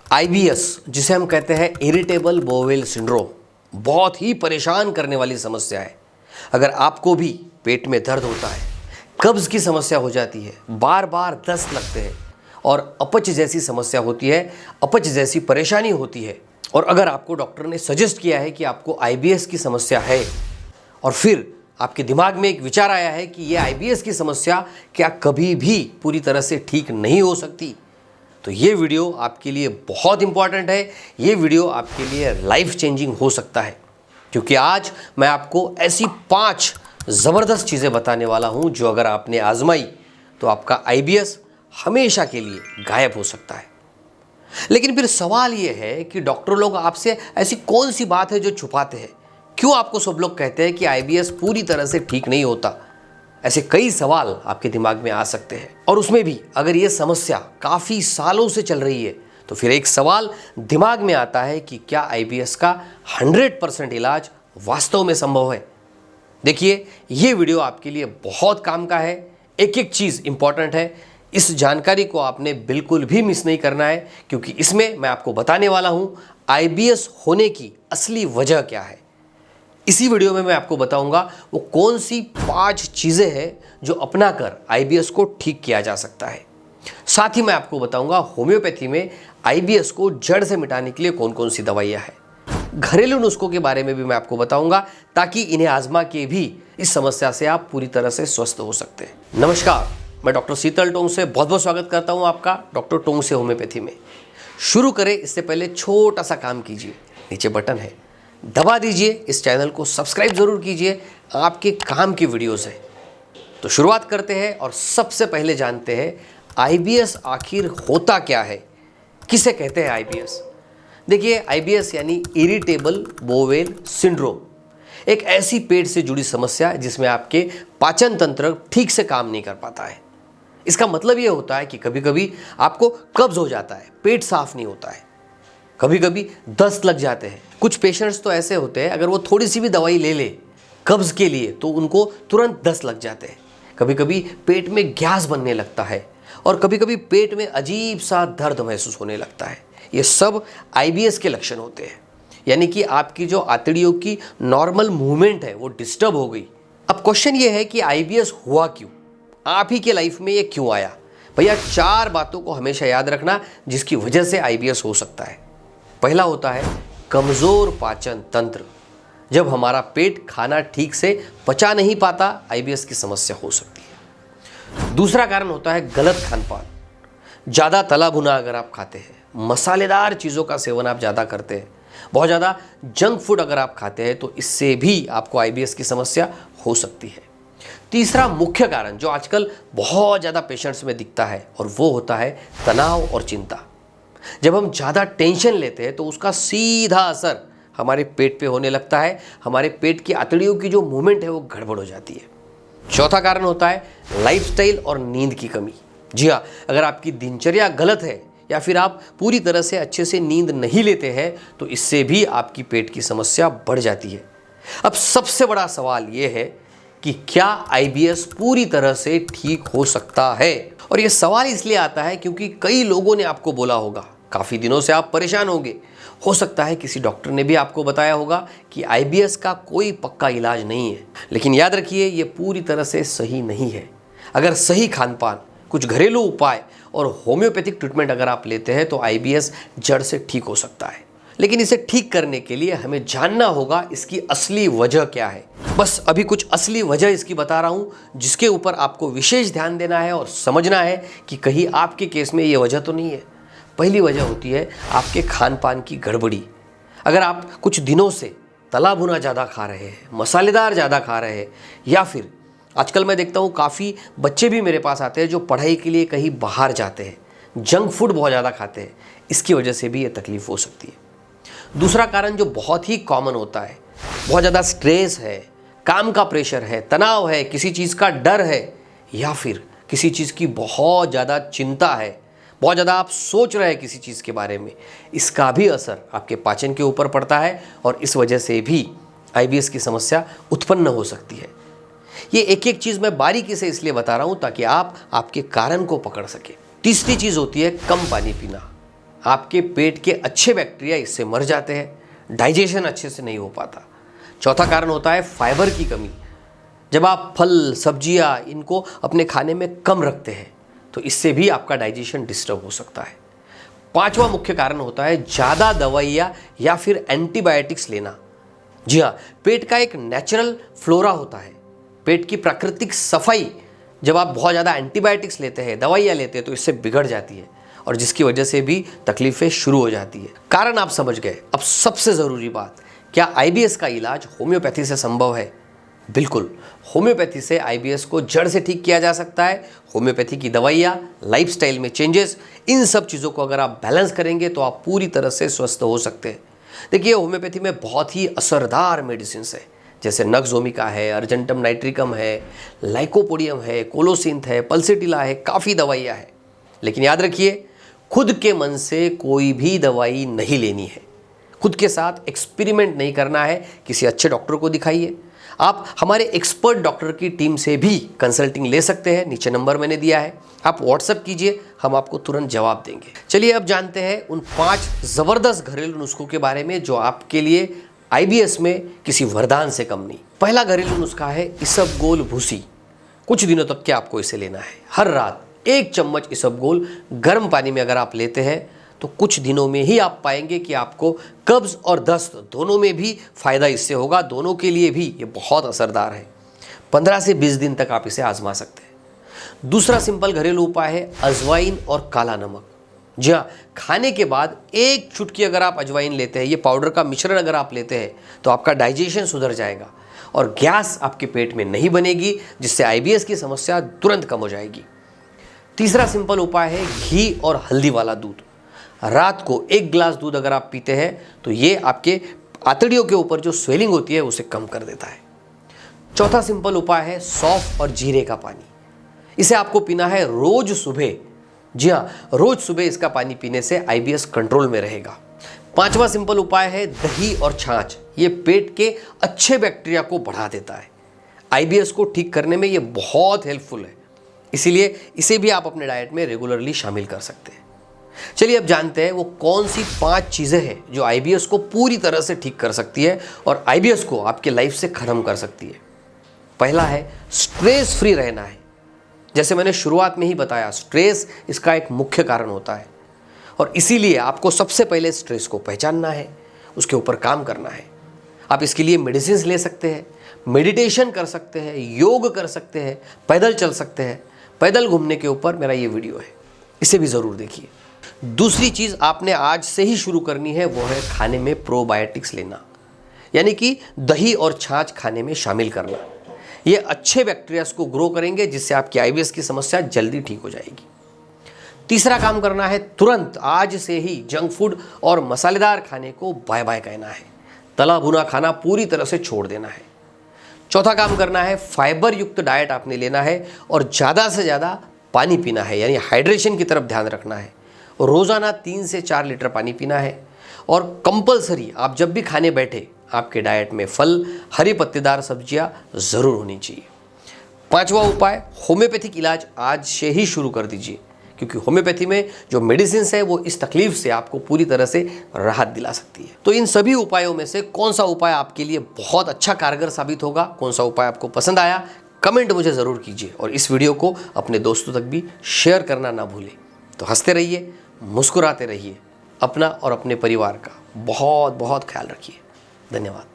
IBS, जिसे हम कहते हैं इरिटेबल बोवेल सिंड्रोम, बहुत ही परेशान करने वाली समस्या है। अगर आपको भी पेट में दर्द होता है, कब्ज की समस्या हो जाती है, बार बार दस्त लगते हैं और अपच जैसी समस्या होती है, अपच जैसी परेशानी होती है, और अगर आपको डॉक्टर ने सजेस्ट किया है कि आपको आईबीएस की समस्या है और फिर आपके दिमाग में एक विचार आया है कि यह आईबीएस की समस्या क्या कभी भी पूरी तरह से ठीक नहीं हो सकती, तो ये वीडियो आपके लिए बहुत इंपॉर्टेंट है। ये वीडियो आपके लिए लाइफ चेंजिंग हो सकता है, क्योंकि आज मैं आपको ऐसी 5 ज़बरदस्त चीज़ें बताने वाला हूं जो अगर आपने आजमाई तो आपका आईबीएस हमेशा के लिए गायब हो सकता है। लेकिन फिर सवाल ये है कि डॉक्टर लोग आपसे ऐसी कौन सी बात है जो छुपाते हैं? क्यों आपको सब लोग कहते हैं कि आईबीएस पूरी तरह से ठीक नहीं होता? ऐसे कई सवाल आपके दिमाग में आ सकते हैं, और उसमें भी अगर ये समस्या काफ़ी सालों से चल रही है तो फिर एक सवाल दिमाग में आता है कि क्या आईबीएस का 100% इलाज वास्तव में संभव है? देखिए, ये वीडियो आपके लिए बहुत काम का है। एक एक चीज़ इंपॉर्टेंट है। इस जानकारी को आपने बिल्कुल भी मिस नहीं करना है, क्योंकि इसमें मैं आपको बताने वाला हूँ आईबीएस होने की असली वजह क्या है। इसी वीडियो में मैं आपको बताऊंगा वो कौन सी 5 चीज़ें हैं जो अपनाकर आईबीएस को ठीक किया जा सकता है। साथ ही मैं आपको बताऊंगा होम्योपैथी में आईबीएस को जड़ से मिटाने के लिए कौन कौन सी दवाइयाँ हैं। घरेलू नुस्खों के बारे में भी मैं आपको बताऊंगा, ताकि इन्हें आजमा के भी इस समस्या से आप पूरी तरह से स्वस्थ हो सकते हैं। नमस्कार, मैं डॉक्टर शीतल टोंग से बहुत बहुत स्वागत करता हूँ आपका डॉक्टर टोंग से होम्योपैथी में। शुरू करें इससे पहले छोटा सा काम कीजिए, नीचे बटन है, दबा दीजिए। इस चैनल को सब्सक्राइब जरूर कीजिए, आपके काम की वीडियोस है। तो शुरुआत करते हैं और सबसे पहले जानते हैं आईबीएस आखिर होता क्या है, किसे कहते हैं आईबीएस। देखिए, आईबीएस यानी इरिटेबल बोवेल सिंड्रोम, एक ऐसी पेट से जुड़ी समस्या है जिसमें आपके पाचन तंत्र ठीक से काम नहीं कर पाता है। इसका मतलब ये होता है कि कभी कभी आपको कब्ज हो जाता है, पेट साफ नहीं होता है, कभी कभी दस्त लग जाते हैं। कुछ पेशेंट्स तो ऐसे होते हैं, अगर वो थोड़ी सी भी दवाई ले ले कब्ज़ के लिए तो उनको तुरंत दस्त लग जाते हैं। कभी कभी पेट में गैस बनने लगता है, और कभी कभी पेट में अजीब सा दर्द महसूस होने लगता है। ये सब आईबीएस के लक्षण होते हैं, यानी कि आपकी जो आंतड़ियों की नॉर्मल मूवमेंट है वो डिस्टर्ब हो गई। अब क्वेश्चन ये है कि आईबीएस हुआ क्यों, आप ही के लाइफ में ये क्यों आया? भैया, 4 बातों को हमेशा याद रखना जिसकी वजह से आईबीएस हो सकता है। पहला होता है कमज़ोर पाचन तंत्र। जब हमारा पेट खाना ठीक से पचा नहीं पाता, आईबीएस की समस्या हो सकती है। दूसरा कारण होता है गलत खान पान। ज़्यादा तला भुना अगर आप खाते हैं, मसालेदार चीज़ों का सेवन आप ज़्यादा करते हैं, बहुत ज़्यादा जंक फूड अगर आप खाते हैं, तो इससे भी आपको आईबीएस की समस्या हो सकती है। तीसरा मुख्य कारण जो आजकल बहुत ज़्यादा पेशेंट्स में दिखता है, और वो होता है तनाव और चिंता। जब हम ज़्यादा टेंशन लेते हैं तो उसका सीधा असर हमारे पेट पे होने लगता है। हमारे पेट की आंतड़ियों की जो मूवमेंट है वो गड़बड़ हो जाती है। चौथा कारण होता है लाइफस्टाइल और नींद की कमी। जी हाँ, अगर आपकी दिनचर्या गलत है या फिर आप पूरी तरह से अच्छे से नींद नहीं लेते हैं तो इससे भी आपकी पेट की समस्या बढ़ जाती है। अब सबसे बड़ा सवाल ये है कि क्या आईबीएस पूरी तरह से ठीक हो सकता है? और ये सवाल इसलिए आता है क्योंकि कई लोगों ने आपको बोला होगा, काफ़ी दिनों से आप परेशान होंगे, हो सकता है किसी डॉक्टर ने भी आपको बताया होगा कि आईबीएस का कोई पक्का इलाज नहीं है। लेकिन याद रखिए, ये पूरी तरह से सही नहीं है। अगर सही खान पान, कुछ घरेलू उपाय और होम्योपैथिक ट्रीटमेंट अगर आप लेते हैं तो आईबीएस जड़ से ठीक हो सकता है। लेकिन इसे ठीक करने के लिए हमें जानना होगा इसकी असली वजह क्या है। बस अभी कुछ असली वजह इसकी बता रहा हूँ, जिसके ऊपर आपको विशेष ध्यान देना है और समझना है कि कहीं आपके केस में ये वजह तो नहीं है। पहली वजह होती है आपके खान पान की गड़बड़ी। अगर आप कुछ दिनों से तला भुना ज़्यादा खा रहे हैं, मसालेदार ज़्यादा खा रहे हैं, या फिर आजकल मैं देखता हूँ काफ़ी बच्चे भी मेरे पास आते हैं जो पढ़ाई के लिए कहीं बाहर जाते हैं, जंक फूड बहुत ज़्यादा खाते हैं, इसकी वजह से भी ये तकलीफ़ हो सकती है। दूसरा कारण जो बहुत ही कॉमन होता है, बहुत ज़्यादा स्ट्रेस है, काम का प्रेशर है, तनाव है, किसी चीज़ का डर है, या फिर किसी चीज़ की बहुत ज़्यादा चिंता है, बहुत ज़्यादा आप सोच रहे हैं किसी चीज़ के बारे में, इसका भी असर आपके पाचन के ऊपर पड़ता है, और इस वजह से भी आईबीएस की समस्या उत्पन्न हो सकती है। ये एक एक चीज़ मैं बारीकी से इसलिए बता रहा हूँ ताकि आप आपके कारण को पकड़ सके। तीसरी चीज़ होती है कम पानी पीना। आपके पेट के अच्छे बैक्टीरिया इससे मर जाते हैं, डाइजेशन अच्छे से नहीं हो पाता। चौथा कारण होता है फाइबर की कमी। जब आप फल सब्जियां इनको अपने खाने में कम रखते हैं तो इससे भी आपका डाइजेशन डिस्टर्ब हो सकता है। पांचवा मुख्य कारण होता है ज़्यादा दवाइयाँ या फिर एंटीबायोटिक्स लेना। जी हाँ, पेट का एक नेचुरल फ्लोरा होता है, पेट की प्राकृतिक सफाई जब आप बहुत ज़्यादा एंटीबायोटिक्स लेते हैं, दवाइयाँ लेते हैं तो इससे बिगड़ जाती है और जिसकी वजह से भी तकलीफें शुरू हो जाती है। कारण आप समझ गए। अब सबसे ज़रूरी बात, क्या आईबीएस का इलाज होम्योपैथी से संभव है? बिल्कुल, होम्योपैथी से आईबीएस को जड़ से ठीक किया जा सकता है। होम्योपैथी की दवाइयाँ, लाइफस्टाइल में चेंजेस, इन सब चीज़ों को अगर आप बैलेंस करेंगे तो आप पूरी तरह से स्वस्थ हो सकते हैं। देखिए, होम्योपैथी में बहुत ही असरदार मेडिसिन है, जैसे नक्सोमिका है, अर्जेंटम नाइट्रिकम है, लाइकोपोडियम है, कोलोसिंथ है, पल्सिटिला है, काफ़ी दवाइयाँ हैं। लेकिन याद रखिए, खुद के मन से कोई भी दवाई नहीं लेनी है, खुद के साथ एक्सपेरिमेंट नहीं करना है। किसी अच्छे डॉक्टर को दिखाइए। आप हमारे एक्सपर्ट डॉक्टर की टीम से भी कंसल्टिंग ले सकते हैं, नीचे नंबर मैंने दिया है, आप व्हाट्सएप कीजिए, हम आपको तुरंत जवाब देंगे। चलिए अब जानते हैं उन 5 ज़बरदस्त घरेलू नुस्खों के बारे में जो आपके लिए आईबीएस में किसी वरदान से कम नहीं। पहला घरेलू नुस्खा है इसबगोल भूसी। कुछ दिनों तक के आपको इसे लेना है। हर रात 1 चम्मच इसबगोल गर्म पानी में अगर आप लेते हैं तो कुछ दिनों में ही आप पाएंगे कि आपको कब्ज़ और दस्त दोनों में भी फ़ायदा इससे होगा। दोनों के लिए भी ये बहुत असरदार है। 15 से 20 दिन तक आप इसे आजमा सकते हैं। दूसरा सिंपल घरेलू उपाय है अजवाइन और काला नमक। जी हाँ, खाने के बाद 1 चुटकी अगर आप अजवाइन लेते हैं, ये पाउडर का मिश्रण अगर आप लेते हैं तो आपका डाइजेशन सुधर जाएगा और गैस आपके पेट में नहीं बनेगी, जिससे आईबीएस की समस्या तुरंत कम हो जाएगी। तीसरा सिंपल उपाय है घी और हल्दी वाला दूध। रात को 1 गिलास दूध अगर आप पीते हैं तो ये आपके आंतड़ियों के ऊपर जो स्वेलिंग होती है उसे कम कर देता है। चौथा सिंपल उपाय है सौंफ और जीरे का पानी। इसे आपको पीना है रोज सुबह। जी हाँ, रोज सुबह इसका पानी पीने से आईबीएस कंट्रोल में रहेगा। पांचवा सिंपल उपाय है दही और छाछ। ये पेट के अच्छे बैक्टीरिया को बढ़ा देता है। आईबीएस को ठीक करने में ये बहुत हेल्पफुल है, इसीलिए इसे भी आप अपने डाइट में रेगुलरली शामिल कर सकते हैं। चलिए अब जानते हैं वो कौन सी 5 चीज़ें हैं जो आईबीएस को पूरी तरह से ठीक कर सकती है और आईबीएस को आपके लाइफ से खत्म कर सकती है। पहला है स्ट्रेस फ्री रहना है। जैसे मैंने शुरुआत में ही बताया, स्ट्रेस इसका एक मुख्य कारण होता है और इसीलिए आपको सबसे पहले स्ट्रेस को पहचानना है, उसके ऊपर काम करना है। आप इसके लिए मेडिसिन ले सकते हैं, मेडिटेशन कर सकते हैं, योग कर सकते हैं, पैदल चल सकते हैं। पैदल घूमने के ऊपर मेरा ये वीडियो है, इसे भी ज़रूर देखिए। दूसरी चीज़ आपने आज से ही शुरू करनी है, वो है खाने में प्रोबायोटिक्स लेना, यानी कि दही और छाछ खाने में शामिल करना। ये अच्छे बैक्टीरियाज को ग्रो करेंगे, जिससे आपकी आईबीएस की समस्या जल्दी ठीक हो जाएगी। तीसरा काम करना है, तुरंत आज से ही जंक फूड और मसालेदार खाने को बाय बाय कहना है। तला भुना खाना पूरी तरह से छोड़ देना है। चौथा काम करना है, फाइबर युक्त डाइट आपने लेना है और ज़्यादा से ज़्यादा पानी पीना है, यानी हाइड्रेशन की तरफ ध्यान रखना है। रोज़ाना 3 से 4 लीटर पानी पीना है और कंपलसरी आप जब भी खाने बैठे आपके डाइट में फल, हरी पत्तेदार सब्जियां ज़रूर होनी चाहिए। पांचवा उपाय, होम्योपैथिक इलाज आज से ही शुरू कर दीजिए, क्योंकि होम्योपैथी में जो मेडिसिन है वो इस तकलीफ से आपको पूरी तरह से राहत दिला सकती है। तो इन सभी उपायों में से कौन सा उपाय आपके लिए बहुत अच्छा कारगर साबित होगा, कौन सा उपाय आपको पसंद आया, कमेंट मुझे ज़रूर कीजिए और इस वीडियो को अपने दोस्तों तक भी शेयर करना ना भूलें। तो हंसते रहिए, मुस्कुराते रहिए, अपना और अपने परिवार का बहुत बहुत ख्याल रखिए। धन्यवाद।